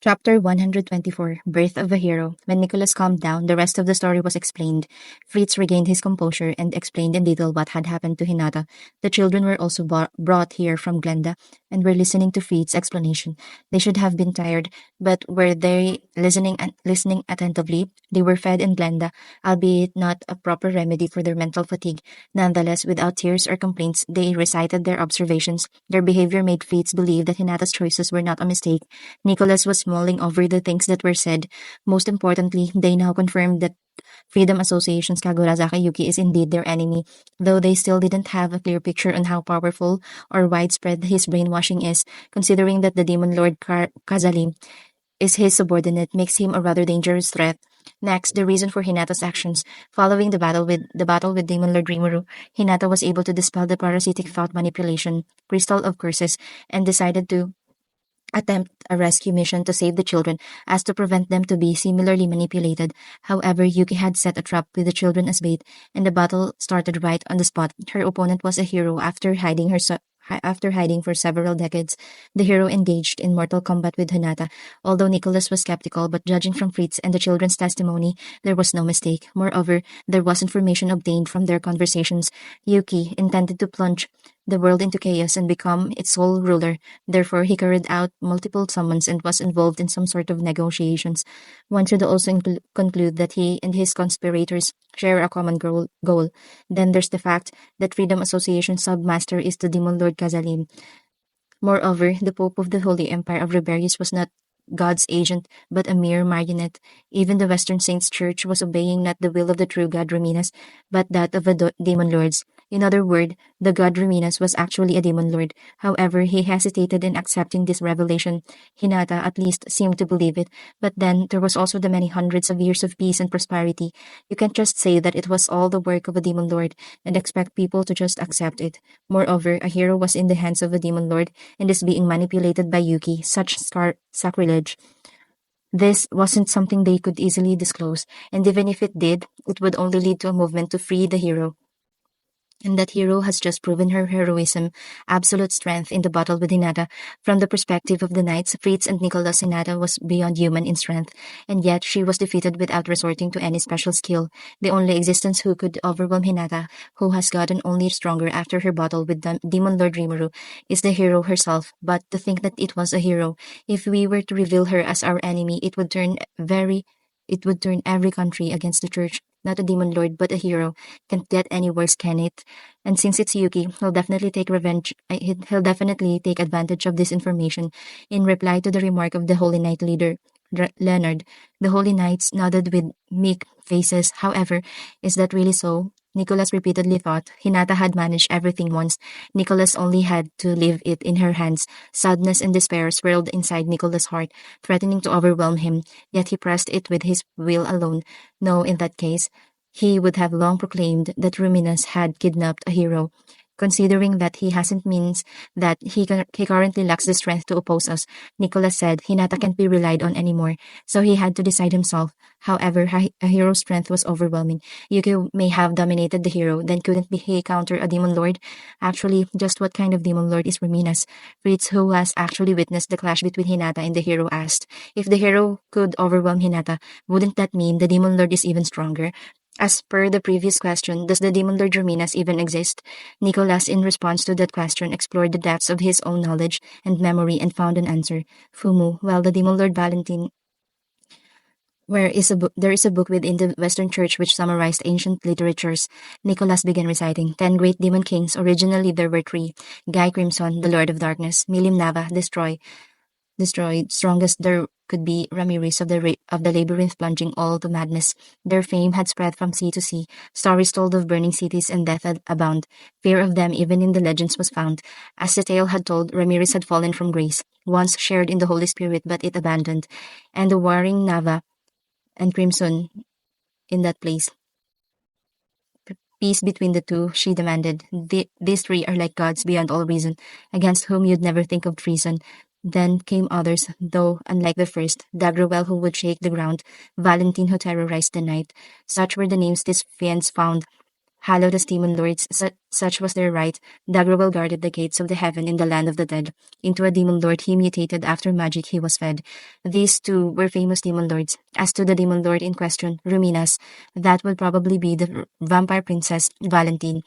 Chapter 124 Birth of a Hero. When Nicholas calmed down, the rest of the story was explained. Fritz regained his composure and explained in detail what had happened to Hinata. The children were also brought here from Glenda and were listening to Fritz's explanation. They should have been tired, but were they listening attentively? They were fed in Glenda, albeit not a proper remedy for their mental fatigue. Nonetheless, without tears or complaints, they recited their observations. Their behavior made Fritz believe that Hinata's choices were not a mistake. Nicholas was mulling over the things that were said. Most importantly, they now confirmed that Freedom Association's Kagura Zakayuki is indeed their enemy, though they still didn't have a clear picture on how powerful or widespread his brainwashing is, considering that the Demon Lord Kazalim is his subordinate makes him a rather dangerous threat. Next, the reason for Hinata's actions. Following the battle with Demon Lord Rimuru, Hinata was able to dispel the parasitic thought manipulation, crystal of curses, and decided to attempt a rescue mission to save the children as to prevent them to be similarly manipulated. However, Yuki had set a trap with the children as bait, and the battle started right on the spot. Her opponent was a hero after hiding for several decades. The hero engaged in mortal combat with Hinata, although Nicholas was skeptical, but judging from Fritz and the children's testimony, there was no mistake. Moreover, there was information obtained from their conversations. Yuki intended to plunge the world into chaos and become its sole ruler. Therefore, he carried out multiple summons and was involved in some sort of negotiations. One should also conclude that he and his conspirators share a common goal. Then there's the fact that Freedom Association submaster is the Demon Lord Kazalim. Moreover, the Pope of the Holy Empire of Rebellious was not God's agent, but a mere marionette. Even the Western Saints Church was obeying not the will of the true God Raminas, but that of the demon lords. In other words, the god Raminas was actually a demon lord. However, he hesitated in accepting this revelation. Hinata at least seemed to believe it, but then there was also the many hundreds of years of peace and prosperity. You can't just say that it was all the work of a demon lord and expect people to just accept it. Moreover, a hero was in the hands of a demon lord and is being manipulated by Yuki. Such sacrilege. This wasn't something they could easily disclose, and even if it did, it would only lead to a movement to free the hero. And that hero has just proven her heroism, absolute strength in the battle with Hinata. From the perspective of the knights, Fritz and Nicholas, Hinata was beyond human in strength, and yet she was defeated without resorting to any special skill. The only existence who could overwhelm Hinata, who has gotten only stronger after her battle with Demon Lord Rimuru, is the hero herself. But to think that it was a hero, if we were to reveal her as our enemy, it would turn every country against the church. Not a demon lord, but a hero. Can't get any worse, can it? And since it's Yuki, he'll definitely take revenge. He'll definitely take advantage of this information. In reply to the remark of the Holy Knight leader, Leonard, the Holy Knights nodded with meek faces. However, is that really so? Nicholas repeatedly thought. Hinata had managed everything once. Nicholas only had to leave it in her hands. Sadness and despair swirled inside Nicholas' heart, threatening to overwhelm him. Yet he pressed it with his will alone. No, in that case, he would have long proclaimed that Ruminus had kidnapped a hero. Considering that he hasn't means that he currently lacks the strength to oppose us, Nicholas said Hinata can't be relied on anymore, so he had to decide himself. However, a hero's strength was overwhelming. Yuki may have dominated the hero, then couldn't he counter a demon lord? Actually, just what kind of demon lord is Raminas? Fritz, who has actually witnessed the clash between Hinata and the hero, asked. If the hero could overwhelm Hinata, wouldn't that mean the demon lord is even stronger? As per the previous question, does the demon lord Germinas even exist? Nicholas, in response to that question, explored the depths of his own knowledge and memory and found an answer. Fumu, well, the demon lord Valentine, there is a book within the Western Church which summarized ancient literatures. Nicholas began reciting 10 great demon kings. Originally, there were 3. Guy Crimson, the Lord of Darkness. Milim Nava, destroyed, strongest there could be Ramirez of the labyrinth plunging all to madness. Their fame had spread from sea to sea. Stories told of burning cities and death had abound. Fear of them even in the legends was found. As the tale had told, Ramirez had fallen from grace, once shared in the Holy Spirit but it abandoned, and the warring Nava and Crimson in that place. Peace between the two, she demanded. These 3 are like gods beyond all reason, against whom you'd never think of treason. Then came others, though unlike the first, Dagrawell who would shake the ground, Valentine who terrorized the night. Such were the names these fiends found. hallowed as demon lords, such was their right. Dagrawal guarded the gates of the heaven in the land of the dead. Into a demon lord he mutated after magic he was fed. These two were famous demon lords. As to the demon lord in question, Ruminas, that would probably be the vampire princess Valentine.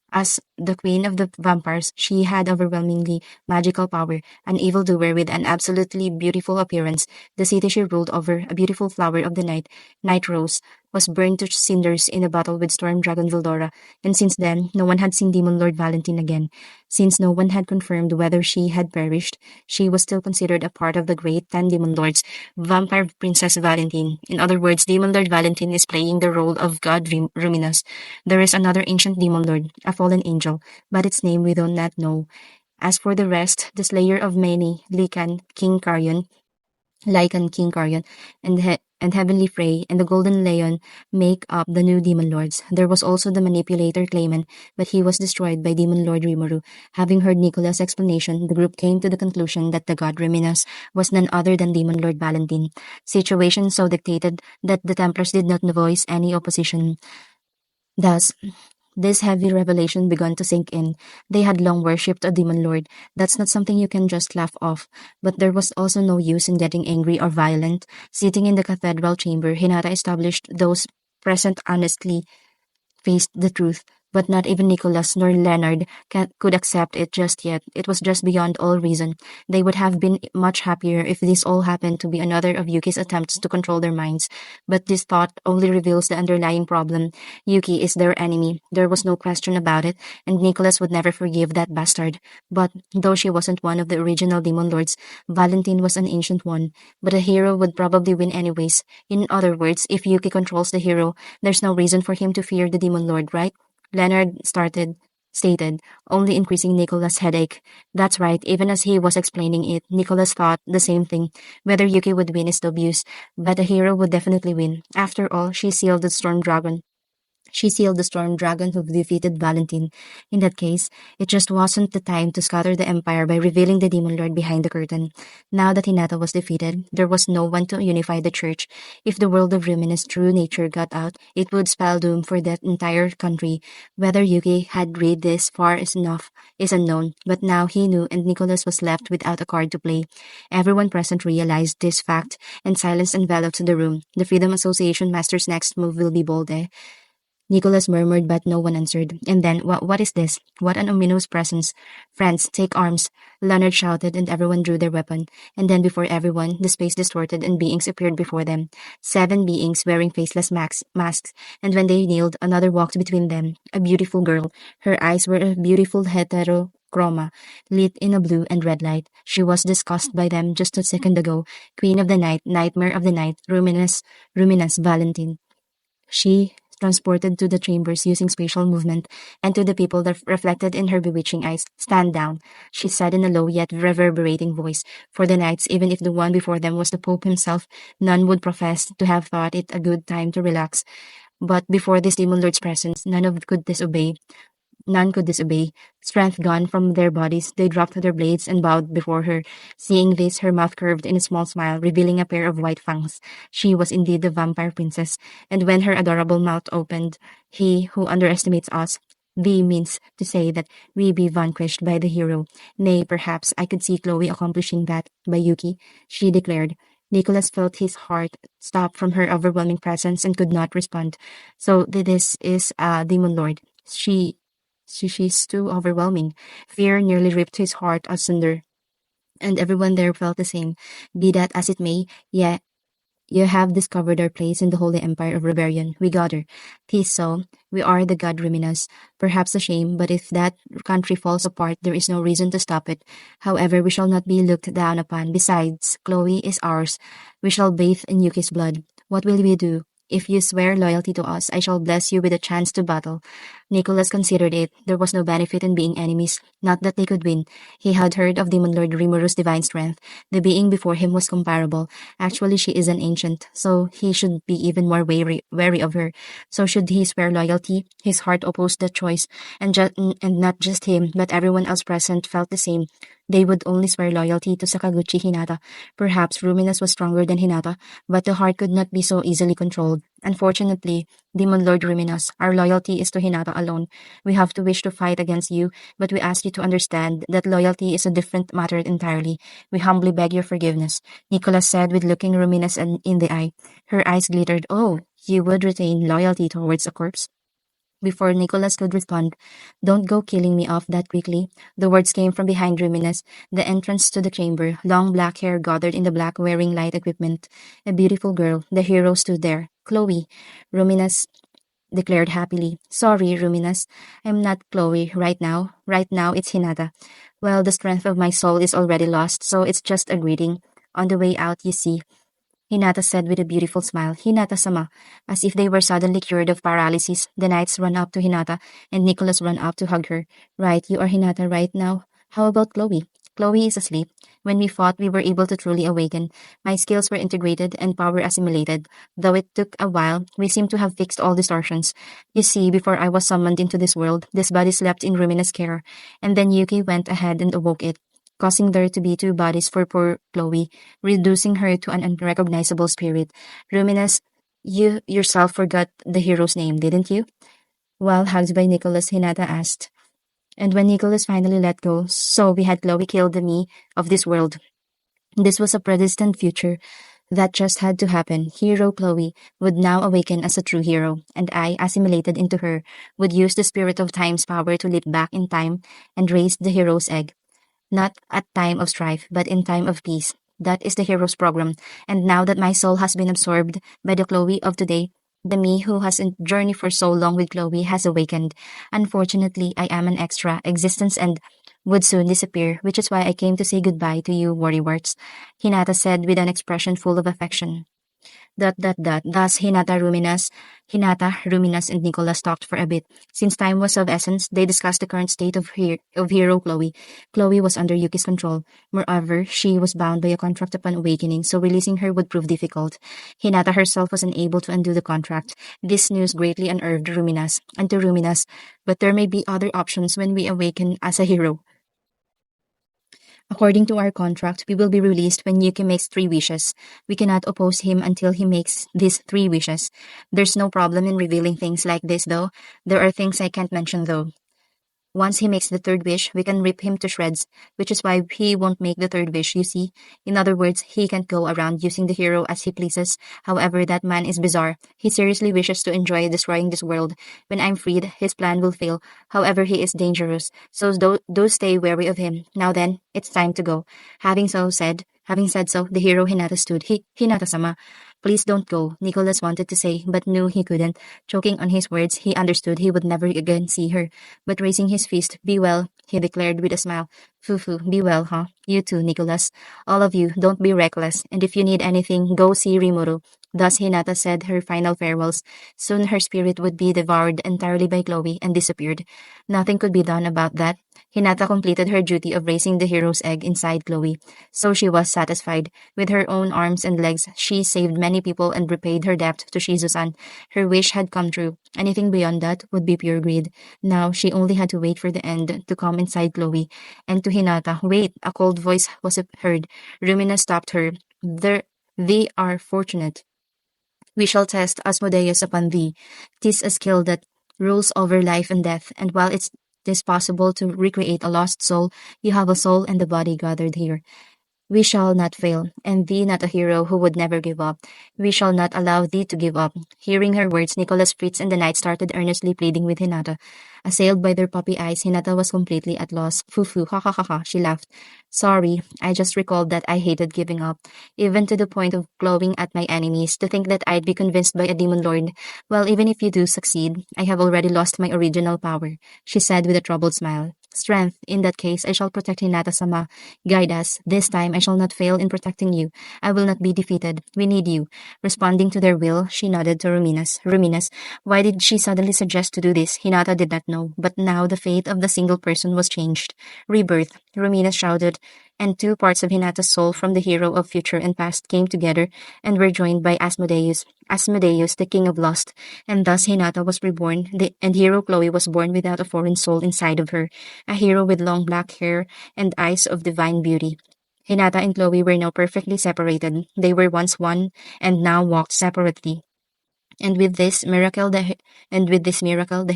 As the queen of the vampires, she had overwhelmingly magical power, an evildoer with an absolutely beautiful appearance. The city she ruled over, a beautiful flower of the night, Night Rose, was burned to cinders in a battle with Storm Dragon Vildora, and since then, no one had seen Demon Lord Valentine again. Since no one had confirmed whether she had perished, she was still considered a part of the great 10 Demon Lords, Vampire Princess Valentine. In other words, Demon Lord Valentine is playing the role of God Ruminus. There is another ancient demon lord, a fallen angel, but its name we do not know. As for the rest, the slayer of many, Lycan, King Carrion, and Heavenly Frey, and the Golden Leon make up the new demon lords. There was also the manipulator Clayman, but he was destroyed by Demon Lord Rimuru. Having heard Nicola's explanation, the group came to the conclusion that the god Reminas was none other than Demon Lord Valentine. Situation so dictated that the Templars did not voice any opposition. Thus, this heavy revelation began to sink in. They had long worshipped a demon lord. That's not something you can just laugh off. But there was also no use in getting angry or violent. Sitting in the cathedral chamber, Hinata established those present honestly faced the truth, but not even Nicholas nor Leonard could accept it just yet. It was just beyond all reason. They would have been much happier if this all happened to be another of Yuki's attempts to control their minds. But this thought only reveals the underlying problem. Yuki is their enemy. There was no question about it, and Nicholas would never forgive that bastard. But though she wasn't one of the original demon lords, Valentine was an ancient one. But a hero would probably win anyways. In other words, if Yuki controls the hero, there's no reason for him to fear the demon lord, right? Leonard stated, only increasing Nicholas' headache. That's right, even as he was explaining it, Nicholas thought the same thing. Whether Yuki would win is dubious, but a hero would definitely win. After all, she sealed the storm dragon who defeated Valentine. In that case, it just wasn't the time to scatter the empire by revealing the demon lord behind the curtain. Now that Hinata was defeated, there was no one to unify the church. If the world of Rumina's true nature got out, it would spell doom for that entire country. Whether Yuki had read this far enough is unknown, but now he knew and Nicholas was left without a card to play. Everyone present realized this fact, and silence enveloped the room. The Freedom Association Master's next move will be bold, eh? Nicholas murmured, but no one answered. And then, what is this? What an ominous presence. Friends, take arms. Leonard shouted, and everyone drew their weapon. And then before everyone, the space distorted and beings appeared before them. 7 beings wearing faceless masks, and when they kneeled, another walked between them. A beautiful girl. Her eyes were a beautiful heterochroma, lit in a blue and red light. She was discussed by them just a second ago. Queen of the night, nightmare of the night, Ruminous Valentine. She transported to the chambers using spatial movement, and to the people that reflected in her bewitching eyes, stand down, she said in a low yet reverberating voice. For the knights, even if the one before them was the Pope himself, none would profess to have thought it a good time to relax. But before this demon lord's presence, None could disobey. Strength gone from their bodies, they dropped their blades and bowed before her. Seeing this, her mouth curved in a small smile, revealing a pair of white fangs. She was indeed the vampire princess, and when her adorable mouth opened, he who underestimates us, V means to say that we be vanquished by the hero. Nay, perhaps I could see Chloe accomplishing that by Yuki, she declared. Nicholas felt his heart stop from her overwhelming presence and could not respond. So this is a demon lord. She's too overwhelming. Fear nearly ripped his heart asunder, and everyone there felt the same. Be that as it may, yeah, you have discovered our place in the holy empire of rebellion. We got her. 'Tis so. We are the god Ruminas. Perhaps a shame, but if that country falls apart, there is no reason to stop it. However, we shall not be looked down upon. Besides, Chloe is ours. We shall bathe in Yuki's blood. What will we do? If you swear loyalty to us, I shall bless you with a chance to battle. Nicholas considered it. There was no benefit in being enemies, not that they could win. He had heard of Demon Lord Rimuru's divine strength. The being before him was comparable. Actually, she is an ancient, so he should be even more wary of her. So should he swear loyalty? His heart opposed the choice, and not just him, but everyone else present felt the same. They would only swear loyalty to Sakaguchi Hinata. Perhaps Ruminus was stronger than Hinata, but the heart could not be so easily controlled. Unfortunately, Demon Lord Ruminus, our loyalty is to Hinata alone. We have to wish to fight against you, but we ask you to understand that loyalty is a different matter entirely. We humbly beg your forgiveness, Nicholas said with looking Ruminus in the eye. Her eyes glittered. Oh, you would retain loyalty towards a corpse? Before Nicholas could respond, "Don't go killing me off that quickly." The words came from behind Ruminus, the entrance to the chamber, long black hair gathered in the black wearing light equipment. A beautiful girl, the hero stood there. Chloe. Ruminus declared happily. Sorry, Ruminus. I'm not Chloe right now. Right now, it's Hinata. Well, the strength of my soul is already lost, so it's just a greeting. On the way out, you see, Hinata said with a beautiful smile. Hinata-sama. As if they were suddenly cured of paralysis, the knights ran up to Hinata, and Nicholas ran up to hug her. Right, you are Hinata right now. How about Chloe? Chloe is asleep. When we fought, we were able to truly awaken. My skills were integrated and power assimilated. Though it took a while, we seem to have fixed all distortions. You see, before I was summoned into this world, this body slept in Rumina's care, and then Yuki went ahead and awoke it, causing there to be two bodies for poor Chloe, reducing her to an unrecognizable spirit. Ruminus, you yourself forgot the hero's name, didn't you? While hugged by Nicholas, Hinata asked. And when Nicholas finally let go, so we had Chloe kill the me of this world. This was a predestined future that just had to happen. Hero Chloe would now awaken as a true hero, and I, assimilated into her, would use the spirit of time's power to leap back in time and raise the hero's egg. Not at time of strife, but in time of peace. That is the hero's program. And now that my soul has been absorbed by the Chloe of today, the me who has journeyed for so long with Chloe has awakened. Unfortunately, I am an extra existence and would soon disappear, which is why I came to say goodbye to you, worrywarts, Hinata said with an expression full of affection. Thus, Hinata, Ruminas, and Nicholas talked for a bit. Since time was of essence, they discussed the current state of hero Chloe. Chloe was under Yuki's control. Moreover, she was bound by a contract upon awakening, so releasing her would prove difficult. Hinata herself was unable to undo the contract. This news greatly unnerved Ruminas, and to Ruminas, but there may be other options when we awaken as a hero. According to our contract, we will be released when Yuki makes 3 wishes. We cannot oppose him until he makes these 3 wishes. There's no problem in revealing things like this, though. There are things I can't mention, though. Once he makes the third wish, we can rip him to shreds, which is why he won't make the third wish, you see. In other words, he can't go around using the hero as he pleases. However, that man is bizarre. He seriously wishes to enjoy destroying this world. When I'm freed, his plan will fail. However, he is dangerous, so do stay wary of him. Now then, it's time to go. Having said so, the hero Hinata stood. Hinata-sama, please don't go, Nicholas wanted to say, but knew he couldn't. Choking on his words, he understood he would never again see her. But raising his fist, be well, he declared with a smile. Fufu, be well, huh? You too, Nicholas. All of you, don't be reckless, and if you need anything, go see Rimuru. Thus Hinata said her final farewells. Soon her spirit would be devoured entirely by Chloe and disappeared. Nothing could be done about that. Hinata completed her duty of raising the hero's egg inside Chloe, so she was satisfied. With her own arms and legs, she saved many people and repaid her debt to Shizu-san. Her wish had come true. Anything beyond that would be pure greed. Now she only had to wait for the end to come inside Chloe. And to Hinata, wait, a cold voice was heard. Rumina stopped her. They are fortunate. We shall test Asmodeus upon thee. 'Tis a skill that rules over life and death, and while it is possible to recreate a lost soul, you have a soul and a body gathered here. We shall not fail, and thee not a hero who would never give up. We shall not allow thee to give up. Hearing her words, Nicholas, Fritz, and the knight started earnestly pleading with Hinata. Assailed by their puppy eyes, Hinata was completely at loss. Fufu, ha ha ha ha, she laughed. Sorry, I just recalled that I hated giving up, even to the point of glowing at my enemies, to think that I'd be convinced by a demon lord. Well, even if you do succeed, I have already lost my original power, she said with a troubled smile. Strength, in that case, I shall protect Hinata-sama. Guide us. This time, I shall not fail in protecting you. I will not be defeated. We need you. Responding to their will, she nodded to Ruminas. Ruminas, why did she suddenly suggest to do this? Hinata did not know, but now the fate of the single person was changed. Rebirth, Ruminas shouted, and 2 parts of Hinata's soul from the hero of future and past came together and were joined by Asmodeus. Asmodeus, the king of lust, and thus Hinata was reborn, and hero Chloe was born without a foreign soul inside of her, a hero with long black hair and eyes of divine beauty. Hinata and Chloe were now perfectly separated. They were once one and now walked separately. And with this miracle, the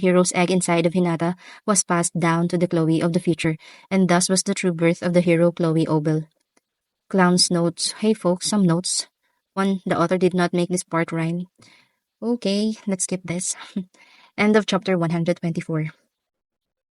hero's egg inside of Hinata was passed down to the Chloe of the future, and thus was the true birth of the hero Chloe Obel. Clown's notes. Hey folks, some notes. One, the author did not make this part rhyme. Okay, let's skip this. End of chapter 124.